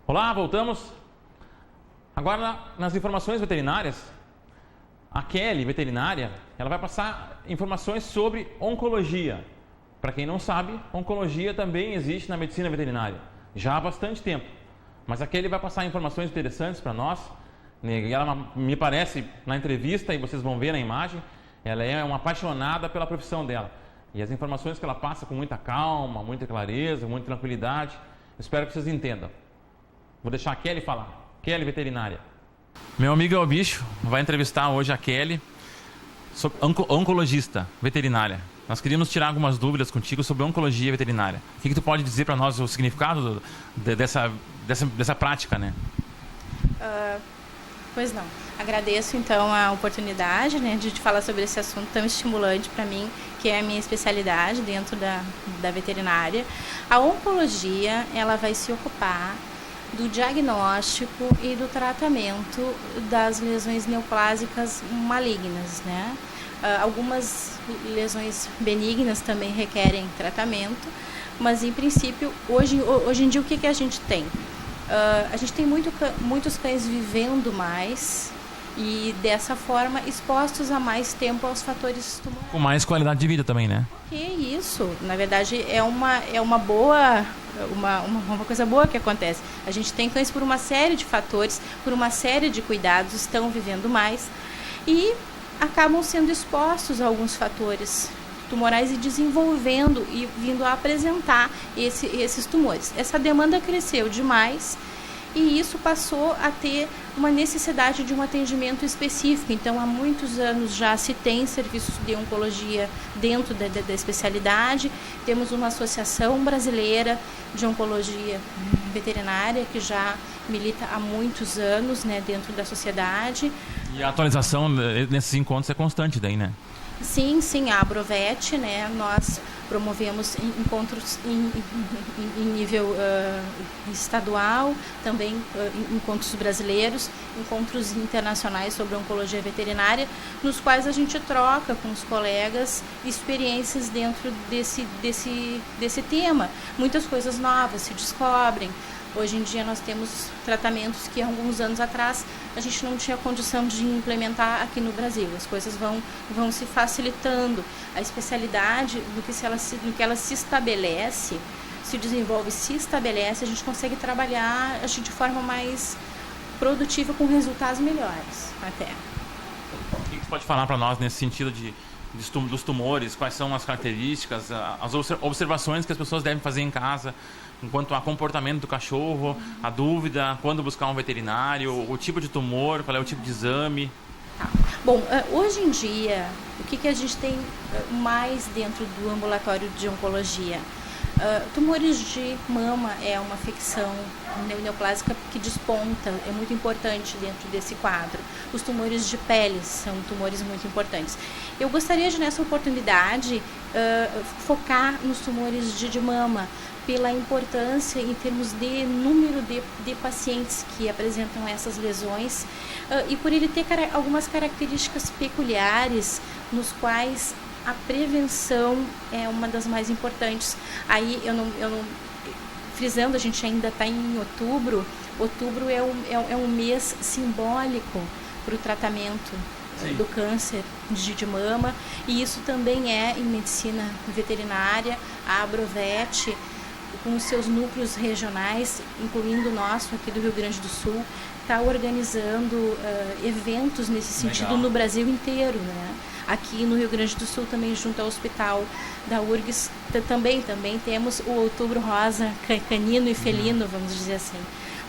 Olá, voltamos. Agora, nas informações veterinárias, a Kelly, veterinária, ela vai passar informações sobre oncologia. Para quem não sabe, oncologia também existe na medicina veterinária, já há bastante tempo. Mas a Kelly vai passar informações interessantes para nós. Ela me parece, na entrevista, e vocês vão ver na imagem, ela é uma apaixonada pela profissão dela. E as informações que ela passa com muita calma, muita clareza, muita tranquilidade, espero que vocês entendam. Vou deixar a Kelly falar. Kelly, veterinária. Meu amigo é o Bicho, vai entrevistar hoje a Kelly, oncologista veterinária. Nós queríamos tirar algumas dúvidas contigo sobre oncologia veterinária. O que tu pode dizer para nós o significado dessa prática, né? Pois não. Agradeço então a oportunidade, né, de falar sobre esse assunto tão estimulante para mim, que é a minha especialidade dentro da veterinária. A oncologia, ela vai se ocupar do diagnóstico e do tratamento das lesões neoplásicas malignas, né? Algumas lesões benignas também requerem tratamento, mas em princípio, hoje em dia, o que a gente tem? A gente tem muitos cães vivendo mais e dessa forma expostos a mais tempo aos fatores tumorais. Com mais qualidade de vida também, né? Que isso, na verdade é uma coisa boa que acontece. A gente tem cães por uma série de fatores, por uma série de cuidados, estão vivendo mais e acabam sendo expostos a alguns fatores tumorais e desenvolvendo e vindo a apresentar esses tumores. Essa demanda cresceu demais e isso passou a ter uma necessidade de um atendimento específico. Então, há muitos anos já se tem serviços de oncologia dentro da especialidade. Temos uma associação brasileira de oncologia veterinária que já milita há muitos anos, né, dentro da sociedade. E a atualização nesses encontros é constante daí, né? Sim, a Abrovet, né, nós promovemos encontros em nível estadual, também encontros brasileiros, encontros internacionais sobre oncologia veterinária, nos quais a gente troca com os colegas experiências dentro desse tema. Muitas coisas novas se descobrem. Hoje em dia nós temos tratamentos que há alguns anos atrás a gente não tinha condição de implementar aqui no Brasil. As coisas vão se facilitando. A especialidade, no que ela se estabelece, se desenvolve, se estabelece, a gente consegue trabalhar de forma mais produtiva com resultados melhores até. O que você pode falar para nós nesse sentido dos tumores? Quais são as características, as observações que as pessoas devem fazer em casa enquanto ao comportamento do cachorro, a dúvida, quando buscar um veterinário, o tipo de tumor, qual é o tipo de exame? Bom, hoje em dia, o que a gente tem mais dentro do ambulatório de oncologia? Tumores de mama é uma afecção neoplásica que desponta, é muito importante dentro desse quadro. Os tumores de pele são tumores muito importantes. Eu gostaria de, nessa oportunidade, focar nos tumores de mama, pela importância em termos de número de pacientes que apresentam essas lesões e por ele ter algumas características peculiares nos quais a prevenção é uma das mais importantes. Aí eu não frisando, a gente ainda está em outubro. Outubro é um mês simbólico para o tratamento do câncer de mama, e isso também é em medicina veterinária. A Abrovet, com os seus núcleos regionais, incluindo o nosso aqui do Rio Grande do Sul, está organizando eventos nesse sentido no Brasil inteiro, né? Aqui no Rio Grande do Sul, também junto ao hospital da URGS, também temos o Outubro Rosa canino e felino, vamos dizer assim,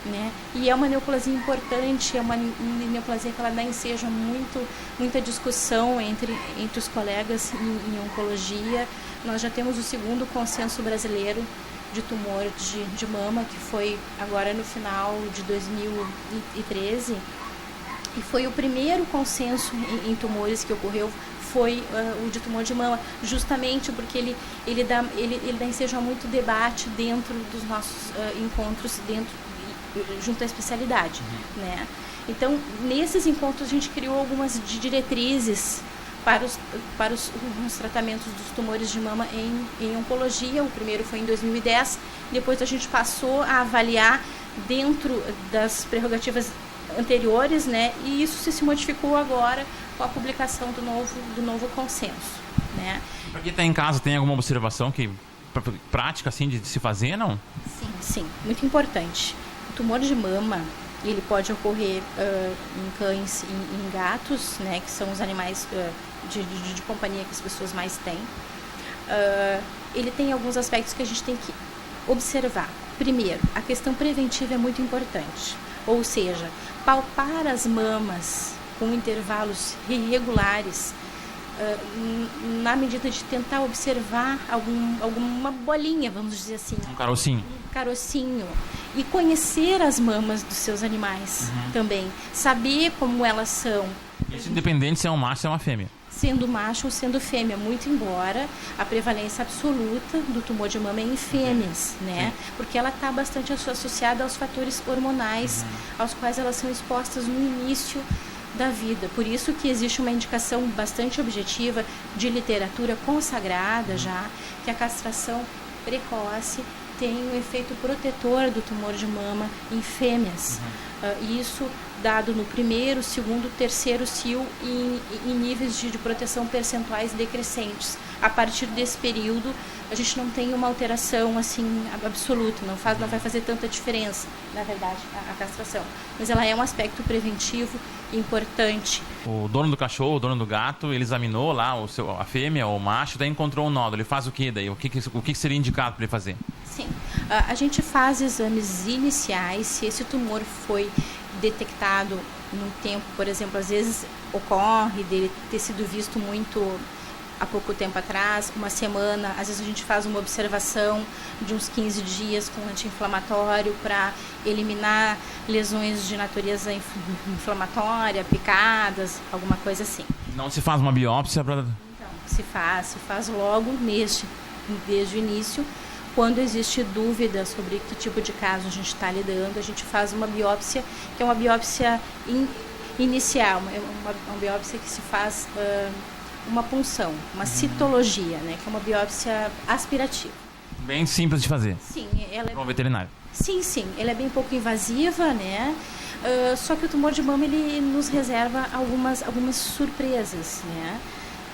né? E é uma neoplasia importante, é uma neoplasia que ela dá ensejo a muita discussão entre os colegas em oncologia. Nós já temos o segundo consenso brasileiro de tumor de mama, que foi agora no final de 2013, e foi o primeiro consenso em tumores que ocorreu, foi o de tumor de mama, justamente porque ele dá ensejo a muito debate dentro dos nossos encontros, junto à especialidade, né? Então, nesses encontros a gente criou algumas diretrizes para os tratamentos dos tumores de mama em oncologia. O primeiro foi em 2010, depois a gente passou a avaliar dentro das prerrogativas anteriores, né? E isso se modificou agora com a publicação do novo consenso, né? Para quem está em casa, tem alguma observação prática assim de se fazer, não? Sim, muito importante. O tumor de mama, ele pode ocorrer em cães, em gatos, né, que são os animais de companhia que as pessoas mais têm. Ele tem alguns aspectos que a gente tem que observar. Primeiro, a questão preventiva é muito importante, ou seja, palpar as mamas com intervalos regulares, na medida de tentar observar alguma bolinha, vamos dizer assim. Um carocinho. Um carocinho. E conhecer as mamas dos seus animais também. Saber como elas são. Isso independente se é um macho ou é uma fêmea. Sendo macho ou sendo fêmea, muito embora a prevalência absoluta do tumor de mama é em fêmeas, né? Sim. Porque ela está bastante associada aos fatores hormonais, aos quais elas são expostas no início da vida. Por isso que existe uma indicação bastante objetiva de literatura consagrada já, que a castração precoce tem um efeito protetor do tumor de mama em fêmeas. Isso dado no primeiro, segundo, terceiro cio e em níveis de proteção percentuais decrescentes. A partir desse período, a gente não tem uma alteração assim absoluta, não vai fazer tanta diferença, na verdade, a castração. Mas ela é um aspecto preventivo importante. O dono do cachorro, o dono do gato, ele examinou lá a fêmea ou o macho, daí encontrou um nódulo. Ele faz o que daí? O que seria indicado para ele fazer? Sim, a gente faz exames iniciais. Se esse tumor foi detectado num tempo, por exemplo, às vezes ocorre dele ter sido visto muito há pouco tempo atrás, uma semana, às vezes a gente faz uma observação de uns 15 dias com anti-inflamatório para eliminar lesões de natureza inflamatória, picadas, alguma coisa assim. Não se faz uma biópsia para... Então, se faz logo desde o início. Quando existe dúvida sobre que tipo de caso a gente está lidando, a gente faz uma biópsia, que é uma biópsia inicial, uma biópsia que se faz uma punção, uma citologia, né, que é uma biópsia aspirativa. Bem simples de fazer. Sim, ela é... Para um veterinário. Sim, ela é bem pouco invasiva, né? Só que o tumor de mama ele nos reserva algumas surpresas, né?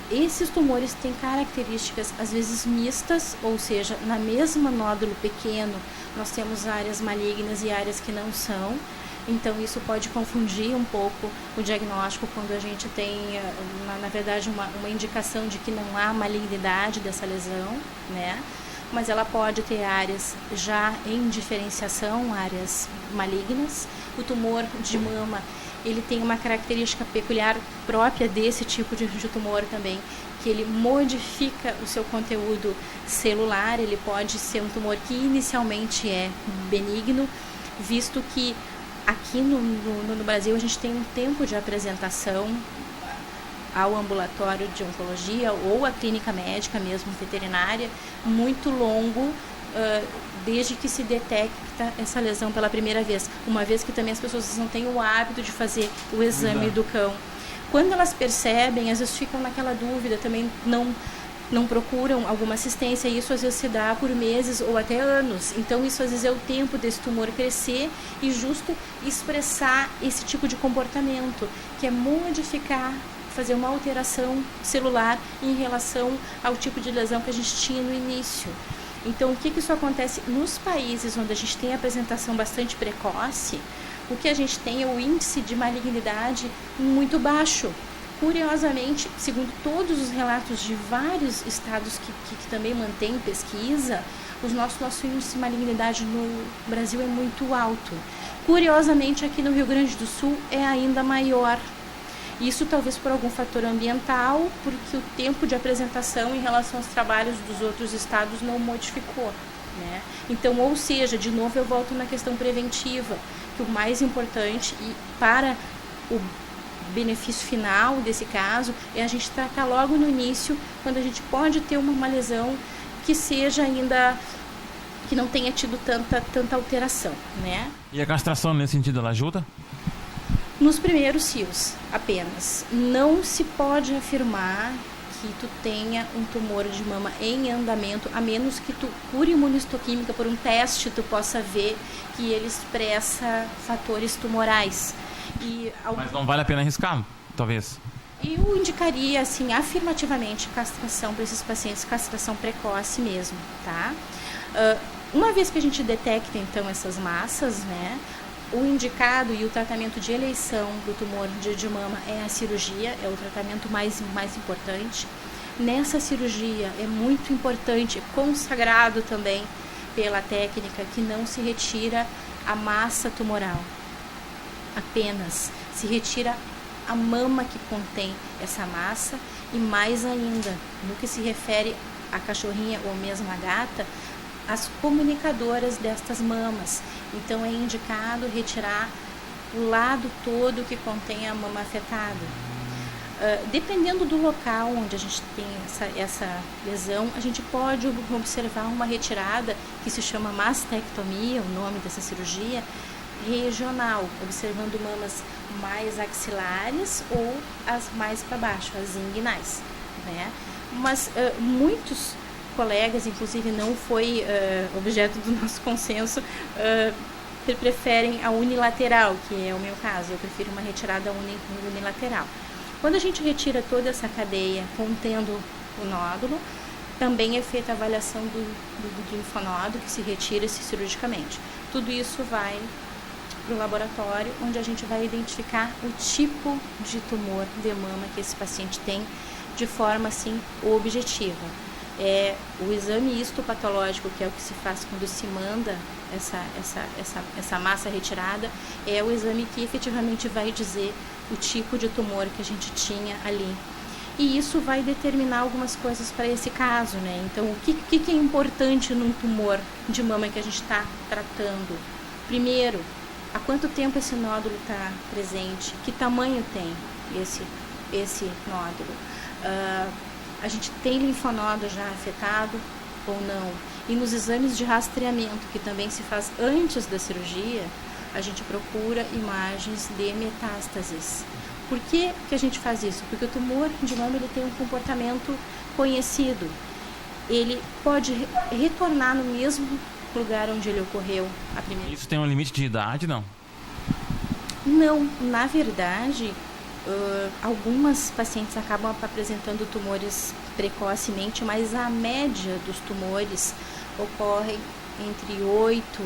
Esses tumores têm características às vezes mistas, ou seja, na mesma nódulo pequeno nós temos áreas malignas e áreas que não são. Então isso pode confundir um pouco o diagnóstico quando a gente tem, na verdade, uma indicação de que não há malignidade dessa lesão, né? Mas ela pode ter áreas já em diferenciação, áreas malignas. O tumor de mama, ele tem uma característica peculiar própria desse tipo de tumor também, que ele modifica o seu conteúdo celular. Ele pode ser um tumor que inicialmente é benigno, visto que aqui no Brasil a gente tem um tempo de apresentação ao ambulatório de oncologia ou à clínica médica mesmo, veterinária, muito longo, desde que se detecta essa lesão pela primeira vez. Uma vez que também as pessoas não têm o hábito de fazer o exame do cão. Quando elas percebem, às vezes ficam naquela dúvida, também não procuram alguma assistência, e isso às vezes se dá por meses ou até anos. Então isso às vezes é o tempo desse tumor crescer e justo expressar esse tipo de comportamento, que é modificar, fazer uma alteração celular em relação ao tipo de lesão que a gente tinha no início. Então o que isso acontece nos países onde a gente tem apresentação bastante precoce? O que a gente tem é o índice de malignidade muito baixo. Curiosamente, segundo todos os relatos de vários estados que também mantêm pesquisa, nosso índice de malignidade no Brasil é muito alto. Curiosamente, aqui no Rio Grande do Sul é ainda maior. Isso talvez por algum fator ambiental, porque o tempo de apresentação em relação aos trabalhos dos outros estados não modificou, né? Então, ou seja, de novo eu volto na questão preventiva, que o mais importante e para o benefício final desse caso é a gente tratar logo no início, quando a gente pode ter uma lesão que seja ainda, que não tenha tido tanta alteração, né? E a castração nesse sentido, ela ajuda? Nos primeiros cios apenas. Não se pode afirmar que tu tenha um tumor de mama em andamento, a menos que tu, por imunistoquímica, por um teste, tu possa ver que ele expressa fatores tumorais. Mas não vale a pena arriscar, talvez? Eu indicaria, assim, afirmativamente castração para esses pacientes, castração precoce mesmo, tá? Uma vez que a gente detecta, então, essas massas, né, o indicado e o tratamento de eleição do tumor de mama é a cirurgia, é o tratamento mais importante. Nessa cirurgia é muito importante, consagrado também pela técnica, que não se retira a massa tumoral, apenas se retira a mama que contém essa massa e, mais ainda, no que se refere à cachorrinha ou mesmo à gata, as comunicadoras destas mamas. Então é indicado retirar o lado todo que contém a mama afetada. Dependendo do local onde a gente tem essa lesão, a gente pode observar uma retirada que se chama mastectomia, o nome dessa cirurgia, regional, observando mamas mais axilares ou as mais para baixo, as inguinais, né? Mas muitos colegas, inclusive não foi objeto do nosso consenso, preferem a unilateral, que é o meu caso. Eu prefiro uma retirada unilateral. Quando a gente retira toda essa cadeia contendo o nódulo, também é feita a avaliação do linfonodo, que se retira cirurgicamente. Tudo isso vai para o laboratório, onde a gente vai identificar o tipo de tumor de mama que esse paciente tem de forma assim objetiva. O exame histopatológico, que é o que se faz quando se manda essa massa retirada, é o exame que efetivamente vai dizer o tipo de tumor que a gente tinha ali. E isso vai determinar algumas coisas para esse caso, né? Então, o que é importante num tumor de mama que a gente está tratando? Primeiro, há quanto tempo esse nódulo está presente? Que tamanho tem esse nódulo? A gente tem linfonodo já afetado ou não? E nos exames de rastreamento, que também se faz antes da cirurgia, a gente procura imagens de metástases. Por que a gente faz isso? Porque o tumor de mama ele tem um comportamento conhecido. Ele pode retornar no mesmo lugar onde ele ocorreu a primeira vez. Isso tem um limite de idade, não? Não, na verdade, algumas pacientes acabam apresentando tumores precocemente, mas a média dos tumores ocorre entre 8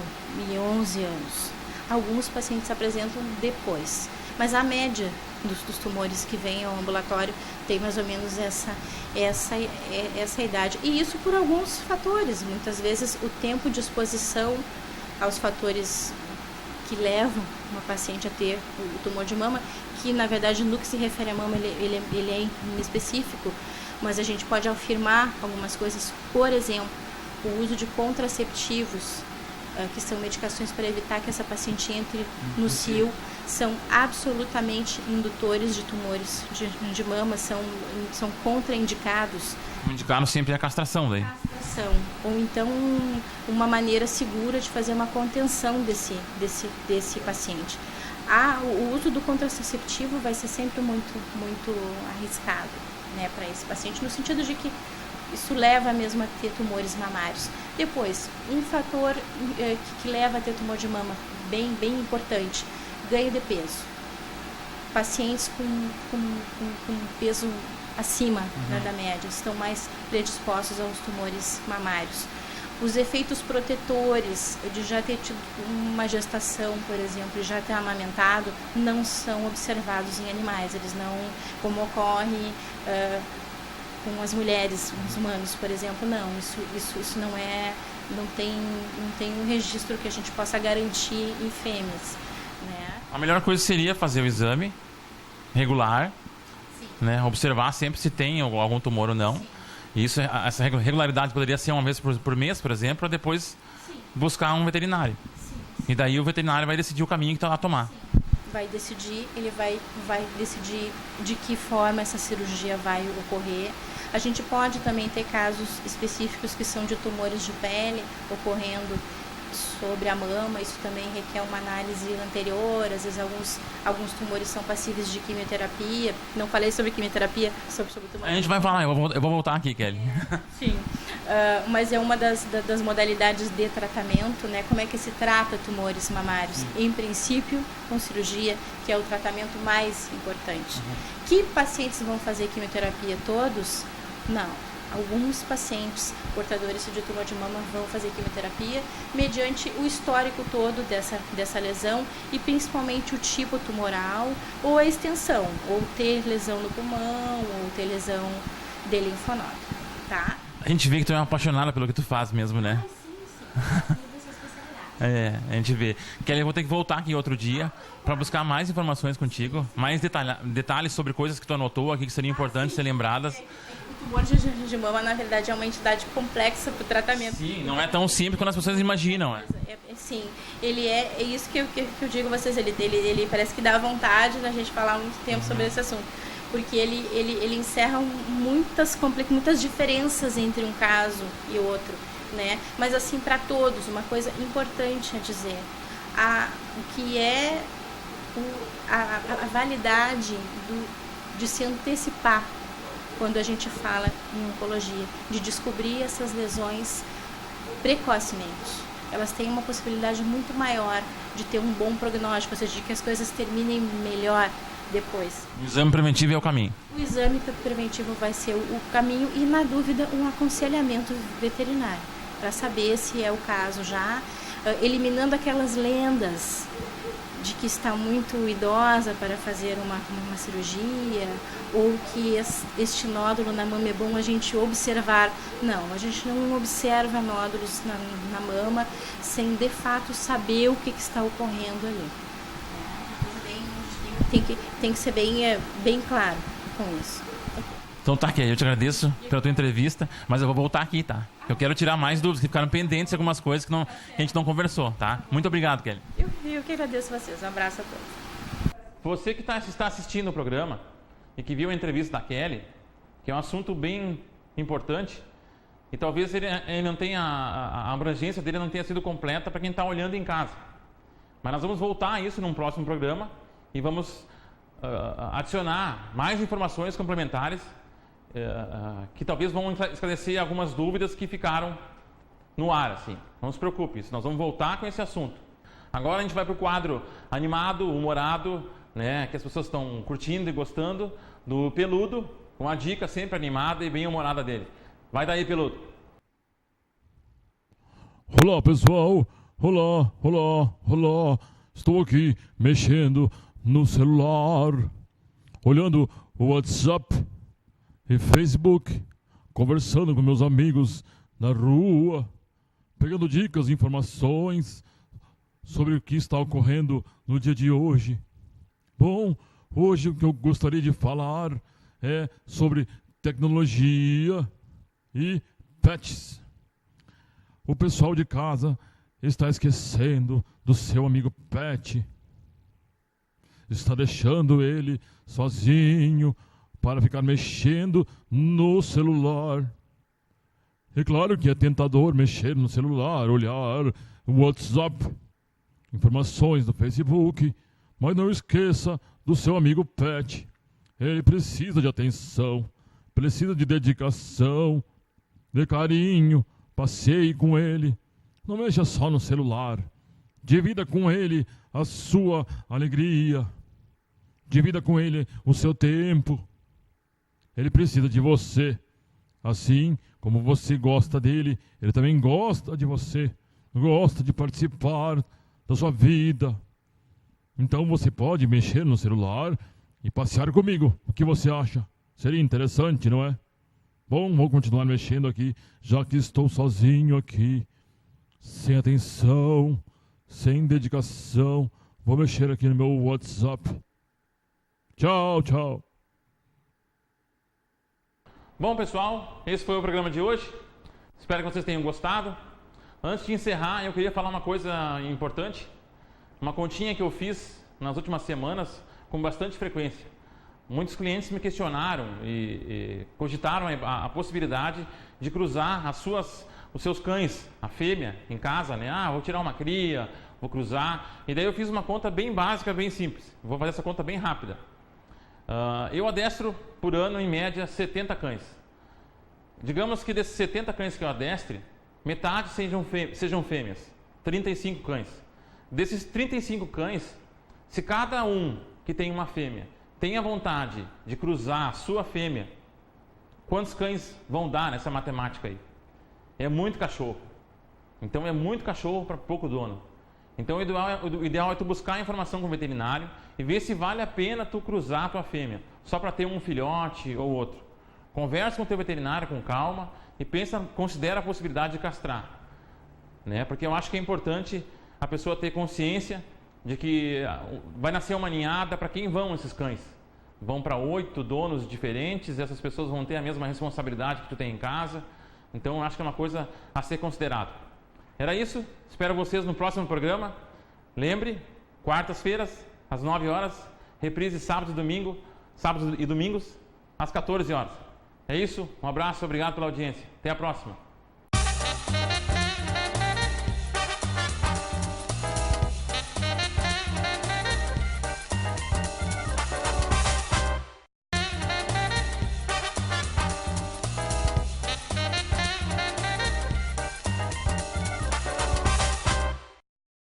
e 11 anos. Alguns pacientes apresentam depois, mas a média dos tumores que vêm ao ambulatório tem mais ou menos essa idade. E isso por alguns fatores. Muitas vezes o tempo de exposição aos fatores que levam uma paciente a ter o tumor de mama, que na verdade no que se refere à mama ele é inespecífico, mas a gente pode afirmar algumas coisas. Por exemplo, o uso de contraceptivos, que são medicações para evitar que essa paciente entre no cio, são absolutamente indutores de tumores de mama, são contraindicados. Indicaram sempre a castração daí. Castração, ou então uma maneira segura de fazer uma contenção desse paciente. O uso do contraceptivo vai ser sempre muito arriscado, né, para esse paciente, no sentido de que isso leva mesmo a ter tumores mamários. Depois, um fator que leva a ter tumor de mama bem importante, ganho de peso. Pacientes com peso acima da média estão mais predispostos aos tumores mamários. Os efeitos protetores de já ter tido uma gestação, por exemplo, e já ter amamentado, não são observados em animais. Eles não, como ocorre com as mulheres, os humanos, por exemplo, não. Isso não tem um registro que a gente possa garantir em fêmeas, né? A melhor coisa seria fazer o exame regular, né? Observar sempre se tem algum tumor ou não. E essa regularidade poderia ser uma vez por mês, por exemplo, para depois buscar um veterinário. E daí o veterinário vai decidir o caminho que está lá a tomar. Vai decidir, ele vai decidir de que forma essa cirurgia vai ocorrer. A gente pode também ter casos específicos que são de tumores de pele ocorrendo sobre a mama, isso também requer uma análise anterior, às vezes alguns tumores são passíveis de quimioterapia. Não falei sobre quimioterapia, sobre tumor. A gente vai falar, eu vou voltar aqui, Kelly. Sim, mas é uma das modalidades de tratamento, né? Como é que se trata tumores mamários? Em princípio, com cirurgia, que é o tratamento mais importante. Que pacientes vão fazer quimioterapia? Todos? Não. Alguns pacientes portadores de tumor de mama vão fazer quimioterapia mediante o histórico todo dessa lesão e principalmente o tipo tumoral ou a extensão, ou ter lesão no pulmão, ou ter lesão de linfonodo, tá? A gente vê que tu é uma apaixonada pelo que tu faz mesmo, né? Sim. A gente vê. Kelly, eu vou ter que voltar aqui outro dia para buscar mais informações contigo, mais detalhes sobre coisas que tu anotou aqui que seriam importantes ser lembradas. O tumor de mama, na verdade, é uma entidade complexa para o tratamento. Sim, não é tão simples quanto as pessoas imaginam. Sim, ele é isso que eu digo a vocês, ele parece que dá vontade da gente falar muito tempo sobre esse assunto, porque ele encerra muitas diferenças entre um caso e outro, né? Mas assim, para todos, uma coisa importante a dizer, o que é a validade de se antecipar quando a gente fala em oncologia, de descobrir essas lesões precocemente. Elas têm uma possibilidade muito maior de ter um bom prognóstico, ou seja, de que as coisas terminem melhor depois. O exame preventivo é o caminho. O exame preventivo vai ser o caminho e, na dúvida, um aconselhamento veterinário, para saber se é o caso já, eliminando aquelas lendas de que está muito idosa para fazer uma cirurgia, ou que este nódulo na mama é bom a gente observar. Não, a gente não observa nódulos na mama sem de fato saber o que está ocorrendo ali. Tem que ser bem claro com isso. Então tá, Kelly, eu te agradeço pela tua entrevista, mas eu vou voltar aqui, tá? Eu quero tirar mais dúvidas, que ficaram pendentes algumas coisas que a gente não conversou, tá? Muito obrigado, Kelly. Eu que agradeço a vocês. Um abraço a todos. Você que está assistindo o programa e que viu a entrevista da Kelly, que é um assunto bem importante, e talvez ele não tenha, a abrangência dele não tenha sido completa para quem está olhando em casa. Mas nós vamos voltar a isso num próximo programa e vamos adicionar mais informações complementares que talvez vão esclarecer algumas dúvidas que ficaram no ar, assim. Não se preocupe, nós vamos voltar com esse assunto. Agora a gente vai para o quadro animado, humorado, né, que as pessoas estão curtindo e gostando, do Peludo, com a dica sempre animada e bem humorada dele. Vai daí, Peludo. Olá, pessoal. Olá. Estou aqui mexendo no celular, olhando o WhatsApp e Facebook, conversando com meus amigos na rua, pegando dicas e informações sobre o que está ocorrendo no dia de hoje. Bom, hoje o que eu gostaria de falar é sobre tecnologia e pets. O pessoal de casa está esquecendo do seu amigo pet. Está deixando ele sozinho para ficar mexendo no celular. É claro que é tentador mexer no celular, olhar o WhatsApp, informações do Facebook, mas não esqueça do seu amigo pet. Ele precisa de atenção, precisa de dedicação, de carinho. Passeie com ele, não mexa só no celular. Divida com ele a sua alegria, divida com ele o seu tempo. Ele precisa de você. Assim como você gosta dele, ele também gosta de você, gosta de participar da sua vida. Então você pode mexer no celular e passear comigo. O que você acha? Seria interessante, não é? Bom, vou continuar mexendo aqui, já que estou sozinho aqui, sem atenção, sem dedicação. Vou mexer aqui no meu WhatsApp. Tchau. Bom, pessoal, esse foi o programa de hoje. Espero que vocês tenham gostado. Antes de encerrar, eu queria falar uma coisa importante. Uma continha que eu fiz nas últimas semanas com bastante frequência. Muitos clientes me questionaram e cogitaram a possibilidade de cruzar as suas os seus cães, a fêmea, em casa, né? Ah, vou tirar uma cria, vou cruzar. E daí eu fiz uma conta bem básica, bem simples. Vou fazer essa conta bem rápida. Eu adestro por ano, em média, 70 cães. Digamos que desses 70 cães que eu adestre, metade sejam fêmeas, 35 cães. Desses 35 cães, se cada um que tem uma fêmea tem a vontade de cruzar a sua fêmea, quantos cães vão dar nessa matemática aí? É muito cachorro. Então é muito cachorro para pouco dono. Então o ideal é tu buscar a informação com o veterinário e ver se vale a pena tu cruzar a tua fêmea, só para ter um filhote ou outro. Conversa com o teu veterinário com calma e considera a possibilidade de castrar, né? Porque eu acho que é importante a pessoa ter consciência de que vai nascer uma ninhada. Para quem vão esses cães? Vão para 8 donos diferentes, e essas pessoas vão ter a mesma responsabilidade que tu tem em casa. Então eu acho que é uma coisa a ser considerado. Era isso, espero vocês no próximo programa. Lembre, quartas-feiras, às 9 horas, reprise sábados e domingos, às 14 horas. É isso, um abraço, obrigado pela audiência. Até a próxima.